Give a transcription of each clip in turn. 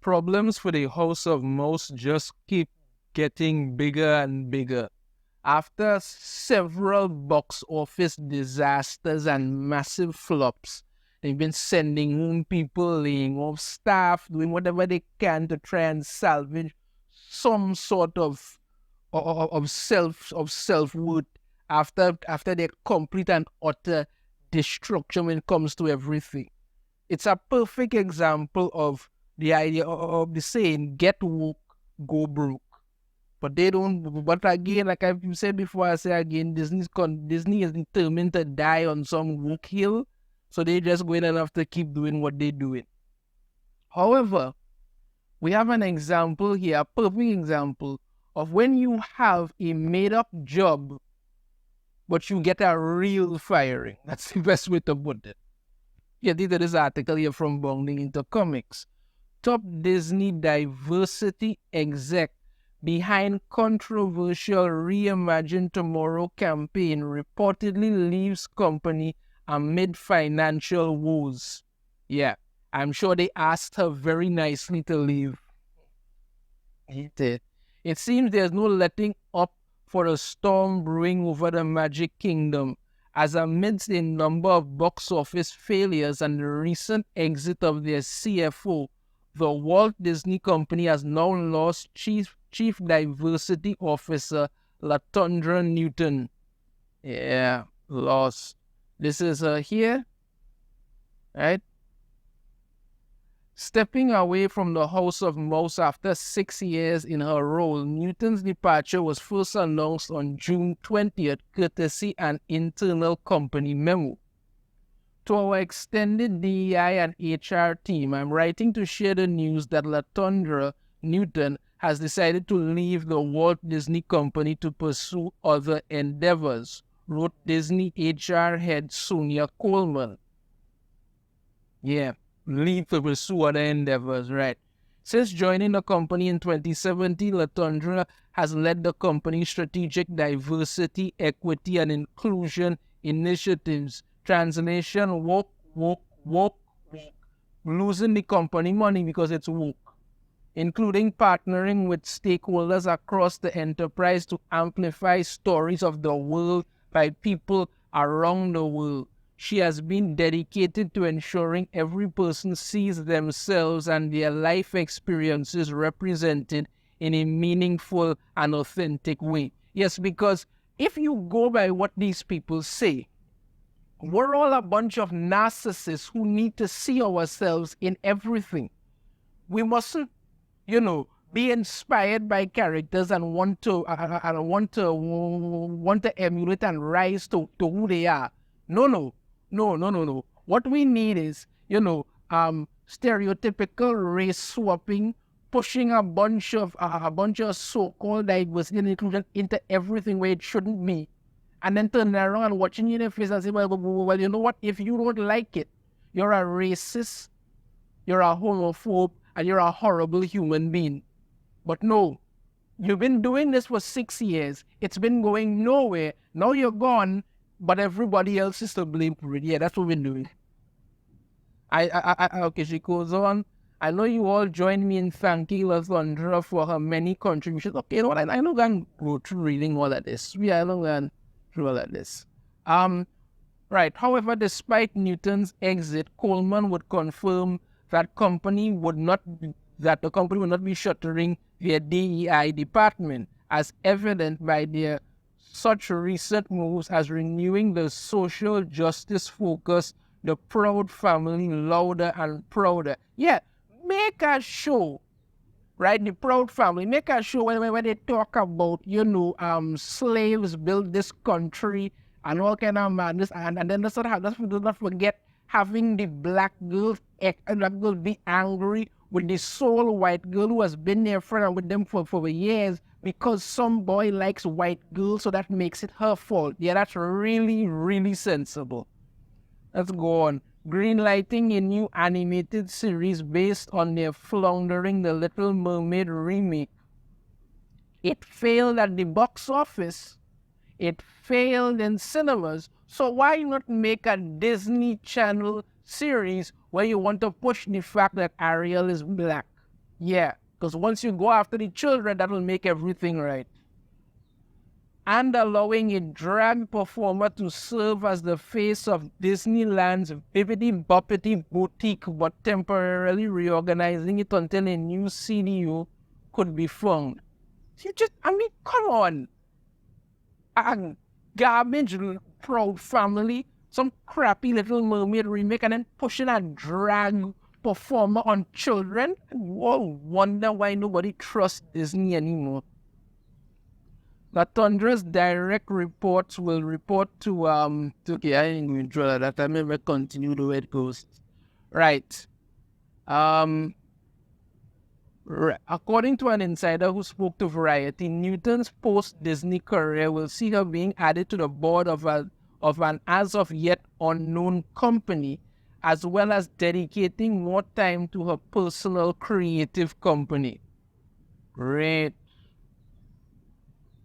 Problems for the House of Mouse just keep getting bigger and bigger. After several box office disasters and massive flops, they've been sending home people, laying off staff, doing whatever they can to try and salvage some sort of self worth after their complete and utter destruction when it comes to everything. It's a perfect example of the idea of the saying, get woke, go broke. But they don't, but again, like I've said before, I say again, Disney is determined to die on some woke hill, so they just going to have to keep doing what they're doing. However, we have an example here, a perfect example of when you have a made-up job, but you get a real firing. That's the best way to put it. Yeah, this article here from Bounding into Comics. Top Disney diversity exec behind controversial Reimagine Tomorrow campaign reportedly leaves company amid financial woes. Yeah, I'm sure they asked her very nicely to leave. It seems there's no letting up for a storm brewing over the Magic Kingdom, as amidst a number of box office failures and the recent exit of their CFO, the Walt Disney Company has now lost Chief Diversity Officer Latondra Newton. Yeah, lost. This is here, right? Stepping away from the House of Mouse after 6 years in her role, Newton's departure was first announced on June 20th, courtesy an internal company memo. To our extended DEI and HR team, I'm writing to share the news that Latondra Newton has decided to leave the Walt Disney Company to pursue other endeavors, wrote Disney HR head Sonia Coleman. Yeah, leave to pursue other endeavors, right? Since joining the company in 2017, Latondra has led the company's strategic diversity, equity, and inclusion initiatives. Translation, woke, losing the company money because it's woke, including partnering with stakeholders across the enterprise to amplify stories of the world by people around the world. She has been dedicated to ensuring every person sees themselves and their life experiences represented in a meaningful and authentic way. Yes, because if you go by what these people say, we're all a bunch of narcissists who need to see ourselves in everything. We mustn't, be inspired by characters and want to emulate and rise to who they are. No. What we need is, stereotypical race swapping, pushing a bunch of so-called diversity and inclusion into everything where it shouldn't be, and then turning around and watching you in the face and say, well, you know what? If you don't like it, you're a racist, you're a homophobe, and you're a horrible human being. But no, you've been doing this for 6 years. It's been going nowhere. Now you're gone, but everybody else is to blame for it. Yeah, that's what we're doing. Okay, she goes on. I know you all join me in thanking Latondra for her many contributions. Okay, you know what? I know I'm going to go through reading all of this. Yeah, I know I'm going through all of this. Right. However, despite Newton's exit, Coleman would confirm that the company would not be shuttering their DEI department, as evident by their such recent moves as renewing the social justice focus, the Proud Family Louder and Prouder. Yeah, make a show, right? The Proud Family, make a show when they talk about, slaves built this country and all kind of madness, and then let's not forget having the black girl be angry with the sole white girl who has been there with them for years because some boy likes white girls, so that makes it her fault. Yeah, that's really, really sensible. Let's go on. Greenlighting a new animated series based on their floundering The Little Mermaid remake. It failed at the box office. It failed in cinemas. So why not make a Disney Channel series where you want to push the fact that Ariel is black? Yeah, because once you go after the children, that will make everything right. And allowing a drag performer to serve as the face of Disneyland's bippity-boppity boutique, but temporarily reorganizing it until a new CDO could be found. Come on. A garbage proud family, some crappy Little Mermaid remake, and then pushing a drag performer on children. Whoa, wonder why nobody trusts Disney anymore. Latondra's direct reports will report to okay, I ain't going to draw that. I may continue the way it goes. Right. According to an insider who spoke to Variety, Newton's post-Disney career will see her being added to the board of an as of yet unknown company, as well as dedicating more time to her personal creative company. Great.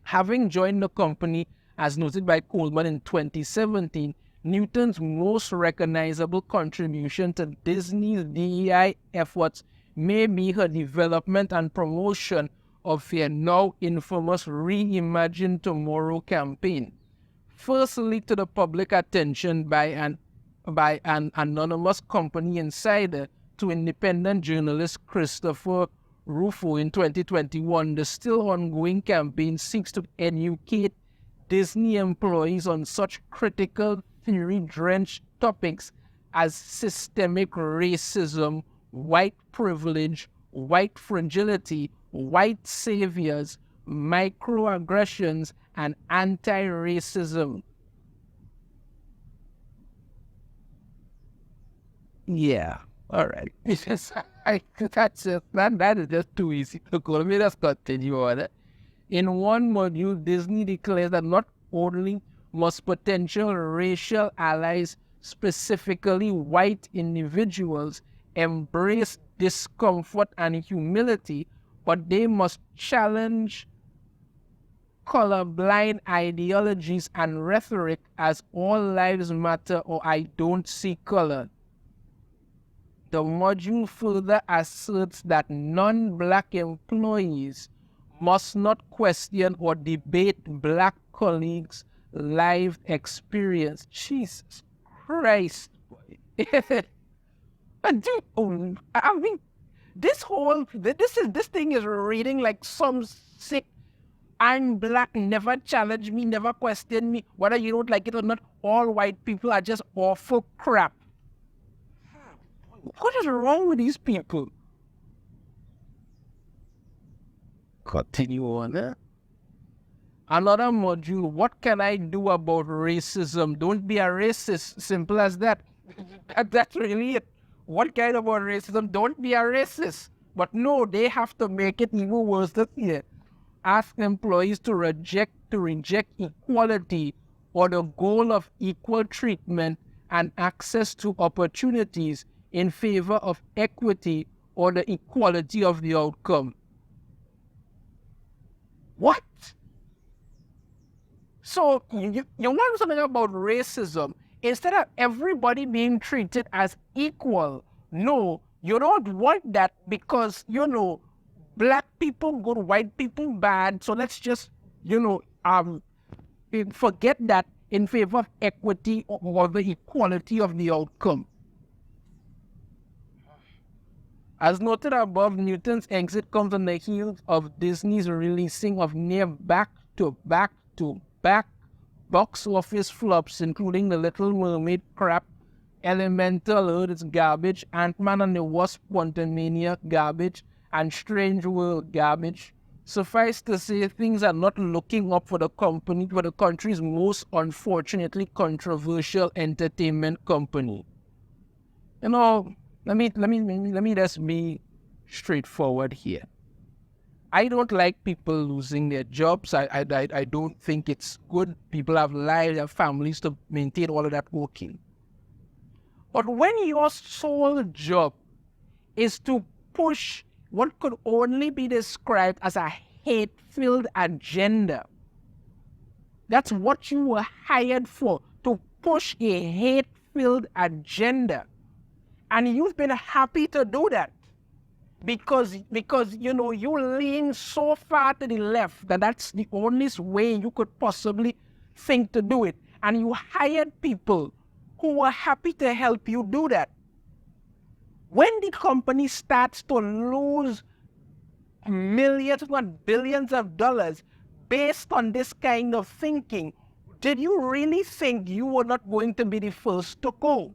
Having joined the company, as noted by Coleman in 2017, Newton's most recognizable contribution to Disney's DEI efforts may be her development and promotion of their now infamous Reimagine Tomorrow campaign. First leaked to the public attention by an anonymous company insider to independent journalist Christopher Rufo in 2021, the still ongoing campaign seeks to educate Disney employees on such critical theory-drenched topics as systemic racism, white privilege, white fragility, white saviors, microaggressions, and anti-racism. Yeah. All right. That is just too easy to call. Let me just continue on it. In one module, Disney declares that not only must potential racial allies, specifically white individuals, embrace discomfort and humility, but they must challenge colorblind ideologies and rhetoric as all lives matter or I don't see color. The module further asserts that non-black employees must not question or debate black colleagues' life experience. Jesus Christ. But dude, this thing is reading like some sick, I'm black, never challenge me, never question me, whether you don't like it or not, all white people are just awful crap. What is wrong with these people? Continue on. Another module, what can I do about racism? Don't be a racist. Simple as that. That's really it. What kind about racism? Don't be a racist. But no, they have to make it even worse this year. Ask employees to reject equality or the goal of equal treatment and access to opportunities in favor of equity or the equality of the outcome. What? So you want something about racism? Instead of everybody being treated as equal, no, you don't want that because, black people good, white people bad. So let's just, forget that in favor of equity or the equality of the outcome. As noted above, Newton's exit comes on the heels of Disney's releasing of near back-to-back box office flops, including The Little Mermaid crap, Elemental Earth's garbage, Ant-Man and the Wasp Quantumania garbage, and Strange World garbage. Suffice to say, things are not looking up for the country's most unfortunately controversial entertainment company. Let me just be straightforward here. I don't like people losing their jobs. I don't think it's good. People have lives, have families to maintain, all of that working. But when your sole job is to push what could only be described as a hate-filled agenda, that's what you were hired for, to push a hate-filled agenda. And you've been happy to do that. because you lean so far to the left that that's the only way you could possibly think to do it. And you hired people who were happy to help you do that. When the company starts to lose millions, if not billions of dollars based on this kind of thinking, did you really think you were not going to be the first to go?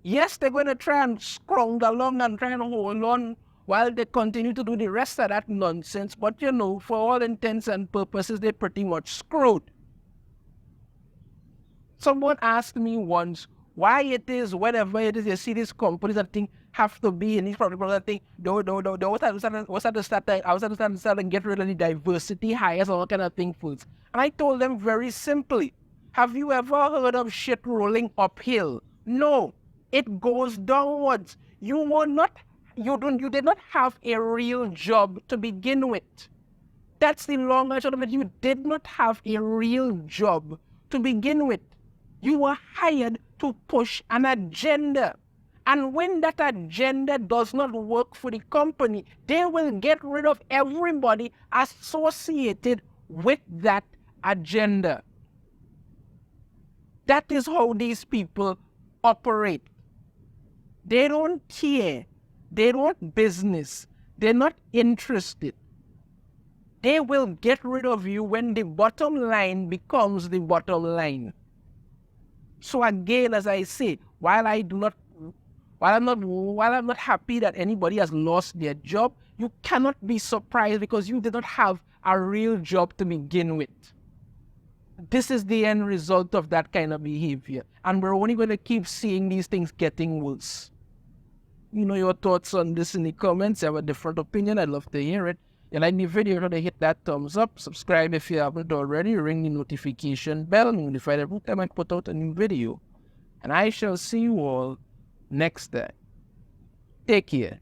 Yes, they're going to try and scrounge along and try and hold on while they continue to do the rest of that nonsense. But for all intents and purposes, they're pretty much screwed. Someone asked me once why it is whenever it is you see these companies that think have to be in these problems that think, what's at the start and get rid of the diversity hires and all kind of thing first. And I told them very simply, have you ever heard of shit rolling uphill? No, it goes downwards. You did not have a real job to begin with. That's the long and short of it. You did not have a real job to begin with. You were hired to push an agenda. And when that agenda does not work for the company, they will get rid of everybody associated with that agenda. That is how these people operate. They don't care. They don't business. They're not interested. They will get rid of you when the bottom line becomes the bottom line. So again, as I say, while I'm not happy that anybody has lost their job, you cannot be surprised because you did not have a real job to begin with. This is the end result of that kind of behavior. And we're only going to keep seeing these things getting worse. Your thoughts on this in the comments. You have a different opinion, I'd love to hear it. You like the video, remember to hit that thumbs up. Subscribe if you haven't already. Ring the notification bell. Notified every time I put out a new video. And I shall see you all next time. Take care.